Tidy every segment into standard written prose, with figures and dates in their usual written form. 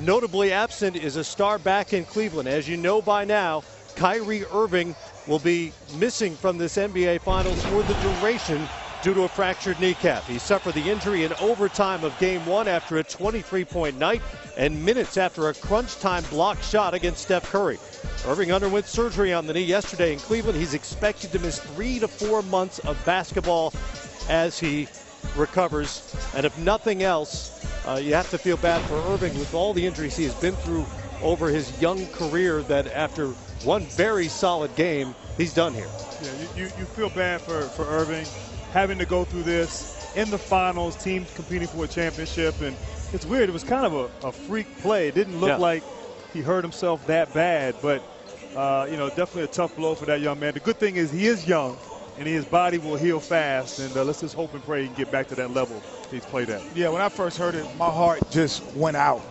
notably absent is a star back in Cleveland. As you know by now, Kyrie Irving will be missing from this NBA Finals for the duration due to a fractured kneecap. He suffered the injury in overtime of Game 1 after a 23-point night and minutes after a crunch-time block shot against Steph Curry. Irving underwent surgery on the knee yesterday in Cleveland. He's expected to miss 3 to 4 months of basketball as he recovers. And if nothing else, you have to feel bad for Irving with all the injuries he has been through over his young career, that after one very solid game, he's done here. Yeah, you feel bad for Irving having to go through this in the finals, team competing for a championship. And it's weird. It was kind of a freak play. It didn't look like he hurt himself that bad, but definitely a tough blow for that young man. The good thing is he is young, and his body will heal fast, and let's just hope and pray he can get back to that level he's played at. Yeah, when I first heard it, my heart just went out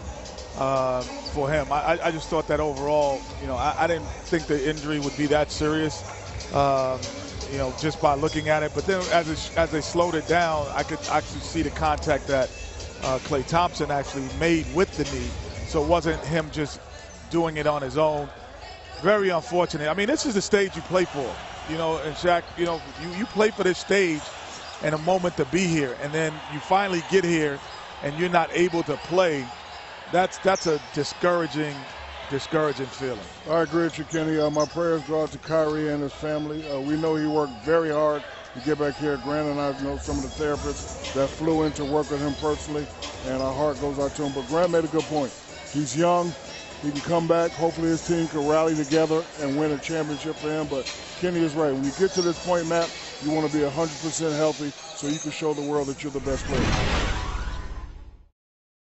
for him. I just thought that overall, I didn't think the injury would be that serious, just by looking at it. But then as they slowed it down, I could actually see the contact that Klay Thompson actually made with the knee. So it wasn't him just doing it on his own. Very unfortunate. I mean, this is the stage you play for. And Shaq, you play for this stage and a moment to be here, and then you finally get here and you're not able to play. That's a discouraging feeling. I agree with you, Kenny. My prayers go out to Kyrie and his family. We know he worked very hard to get back here. Grant and I know some of the therapists that flew in to work with him personally, and our heart goes out to him. But Grant made a good point. He's young. He can come back. Hopefully his team can rally together and win a championship for him. But Kenny is right. When you get to this point, Matt, you want to be 100% healthy so you can show the world that you're the best player.